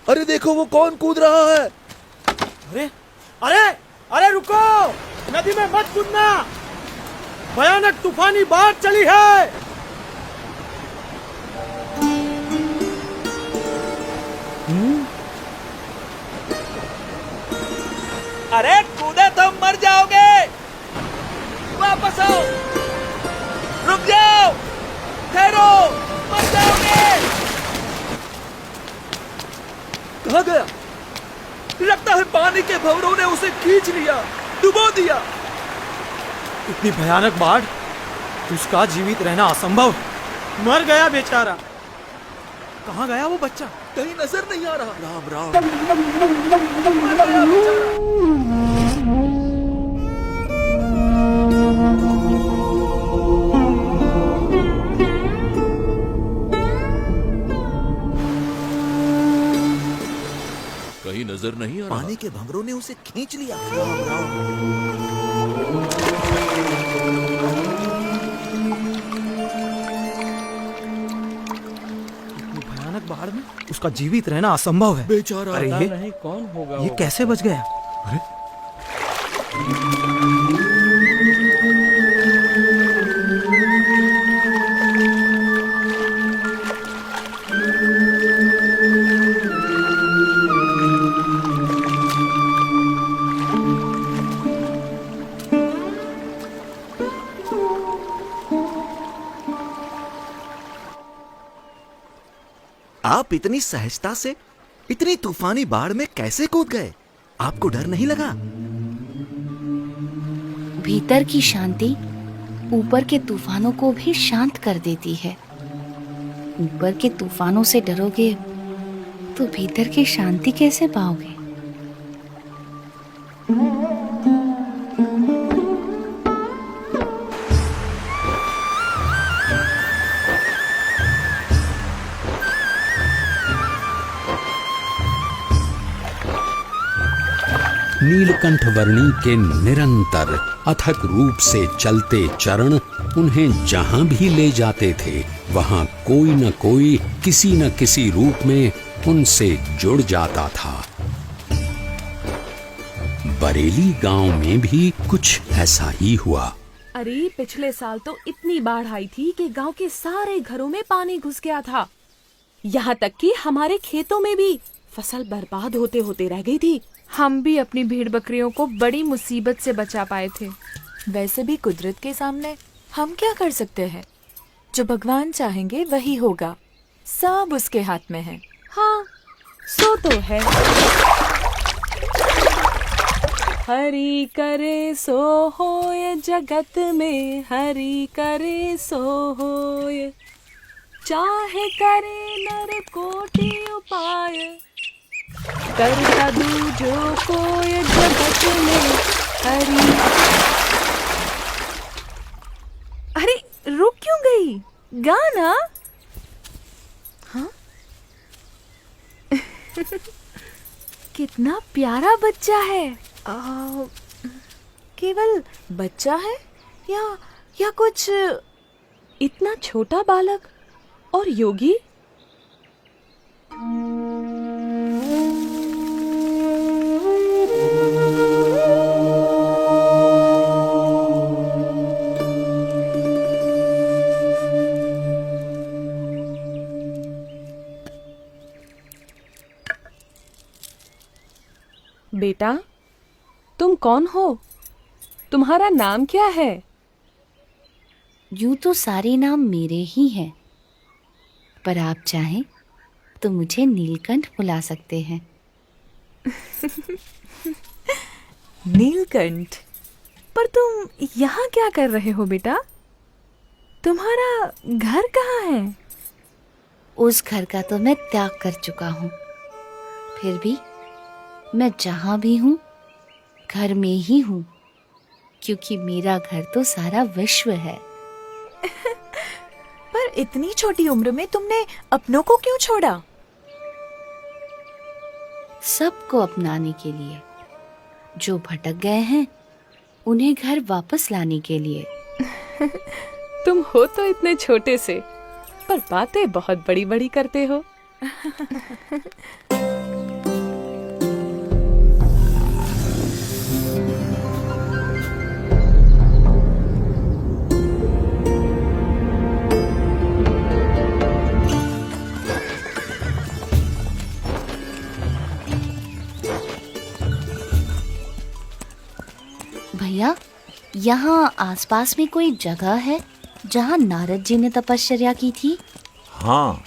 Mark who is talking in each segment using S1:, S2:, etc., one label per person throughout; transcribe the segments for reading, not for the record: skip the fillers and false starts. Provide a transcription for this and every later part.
S1: अरे देखो वो कौन कूद रहा है।
S2: अरे अरे अरे रुको, नदी में मत कूदना, भयानक तूफानी बाढ़ चली है।
S1: अरे कूदे तो मर जाओगे, वापस आओ, रुक जाओ, ठहरो, मर जाओगे। कहाँ गया? लगता है पानी के भंवरों ने उसे खींच लिया, डुबो दिया।
S2: इतनी भयानक बाढ़, उसका जीवित रहना असंभव। मर गया बेचारा। कहाँ गया वो बच्चा?
S1: कहीं नजर नहीं आ रहा। राम राम। कहीं नजर नहीं आ रहा।
S3: पानी के भंवरों ने उसे खींच लिया। राम राम।
S2: भयानक बाढ़ में उसका जीवित रहना असंभव है।
S1: बेचारा।
S2: अरे
S4: पता नहीं कौन होगा
S2: ये
S4: वो।
S2: कैसे बच गया?
S1: अरे
S3: आप इतनी सहजता से इतनी तूफानी बाढ़ में कैसे कूद गए? आपको डर नहीं लगा?
S5: भीतर की शांति ऊपर के तूफानों को भी शांत कर देती है। ऊपर के तूफानों से डरोगे तो भीतर की शांति कैसे पाओगे?
S6: नीलकंठ वर्णी के निरंतर अथक रूप से चलते चरण उन्हें जहां भी ले जाते थे, वहां कोई न कोई किसी न किसी रूप में उनसे जुड़ जाता था। बरेली गांव में भी कुछ ऐसा ही हुआ।
S7: अरे पिछले साल तो इतनी बाढ़ आई थी कि गांव के सारे घरों में पानी घुस गया था। यहाँ तक कि हमारे खेतों में भी फसल बर्बाद होते होते रह गई थी।
S8: हम भी अपनी भेड़ बकरियों को बड़ी मुसीबत से बचा पाए थे।
S7: वैसे भी कुदरत के सामने हम क्या कर सकते हैं? जो भगवान चाहेंगे वही होगा, सब उसके हाथ में है। हाँ, सो तो है। हरि करे सो होय, जगत में हरि करे सो होय। चाहे करे नर कोटि उपाय, करता दूजो कोय जगत में हरि।
S8: अरे रुक क्यों गई? गाना।
S7: हाँ?
S8: कितना प्यारा बच्चा है।
S7: केवल बच्चा है या कुछ इतना छोटा बालक और योगी? बेटा, तुम कौन हो? तुम्हारा नाम क्या है?
S5: यूं तो सारे नाम मेरे ही हैं, पर आप चाहें तो मुझे नीलकंठ बुला सकते हैं।
S7: नीलकंठ? पर तुम यहाँ क्या कर रहे हो बेटा? तुम्हारा घर कहाँ है?
S5: उस घर का तो मैं त्याग कर चुका हूँ, फिर भी मैं जहाँ भी हूँ घर में ही हूँ, क्योंकि मेरा घर तो सारा विश्व है।
S7: पर इतनी छोटी उम्र में तुमने अपनों को क्यों छोड़ा?
S5: सबको अपनाने के लिए, जो भटक गए हैं उन्हें घर वापस लाने के लिए।
S7: तुम हो तो इतने छोटे से, पर बातें बहुत बड़ी बड़ी करते हो।
S5: भैया, यहाँ आसपास में कोई जगह है जहाँ नारद जी ने तपश्चर्या की थी?
S4: हाँ,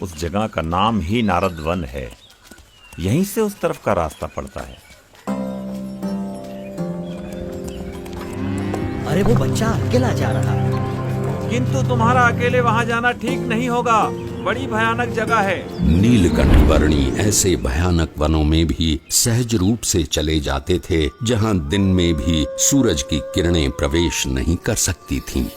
S4: उस जगह का नाम ही नारद वन है। यहीं से उस तरफ का रास्ता पड़ता है।
S9: अरे वो बच्चा अकेला जा रहा है।
S4: किंतु तुम्हारा अकेले वहां जाना ठीक नहीं होगा, बड़ी भयानक जगह है।
S6: नीलकंठ वर्णी ऐसे भयानक वनों में भी सहज रूप से चले जाते थे जहां दिन में भी सूरज की किरणें प्रवेश नहीं कर सकती थीं।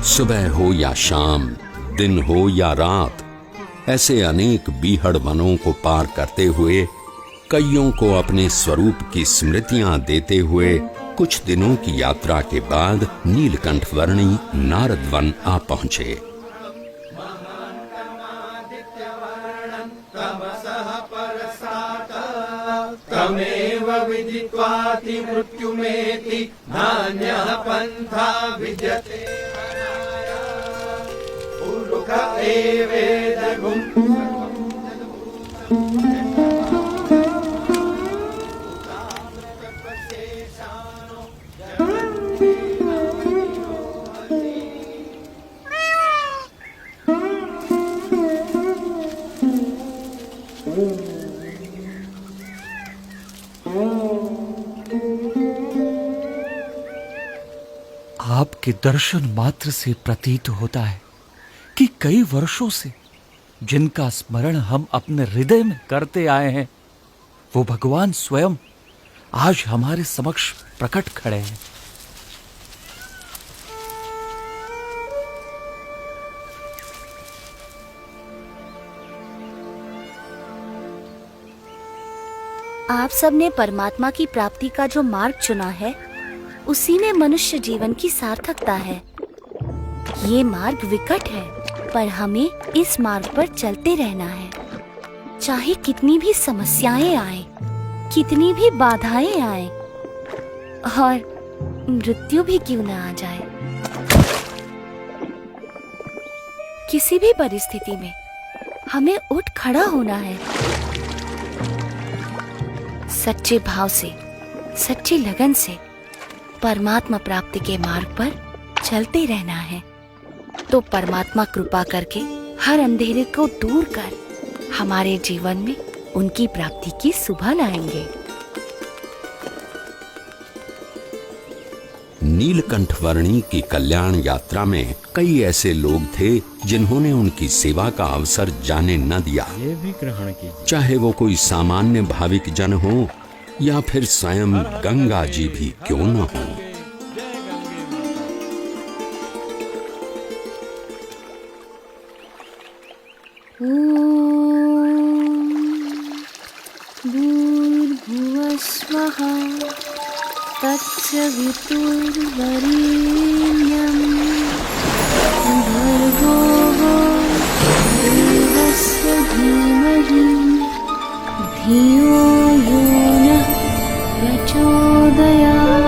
S6: सुबह हो या शाम, दिन हो या रात, ऐसे अनेक बीहड़ वनों को पार करते हुए, कईयों को अपने स्वरूप की स्मृतियां देते हुए कुछ दिनों की यात्रा के बाद नीलकंठ वर्णी नारद वन आ पहुंचे।
S2: तमेव विदित्वाति मृत्युमेति नान्यः पंथा विद्यते पुरुष एवेदगुं।
S1: आपके दर्शन मात्र से प्रतीत होता है कि कई वर्षों से जिनका स्मरण हम अपने हृदय में करते आए हैं, वो भगवान स्वयं आज हमारे समक्ष प्रकट खड़े हैं।
S5: आप सबने परमात्मा की प्राप्ति का जो मार्ग चुना है, उसी में मनुष्य जीवन की सार्थकता है। ये मार्ग विकट है, पर हमें इस मार्ग पर चलते रहना है। चाहे कितनी भी समस्याएं आए, कितनी भी बाधाएं आए, और मृत्यु भी क्यों न आ जाए, किसी भी परिस्थिति में हमें उठ खड़ा होना है। सच्चे भाव से, सच्ची लगन से परमात्मा प्राप्ति के मार्ग पर चलते रहना है, तो परमात्मा कृपा करके हर अंधेरे को दूर कर हमारे जीवन में उनकी प्राप्ति की सुबह लाएंगे।
S6: नीलकंठ वर्णी की कल्याण यात्रा में कई ऐसे लोग थे जिन्होंने उनकी सेवा का अवसर जाने न दिया।
S10: ये भी ग्रहण कीजिए।
S6: चाहे वो कोई सामान्य भाविक जन हो या फिर स्वयं गंगा जी भी क्यों न हो।
S5: भूर्भुवः स्वः तत्सवितुर्वरेण्यं भर्गो देवस्य धीमहि धियो यो नः प्रचोदयात्।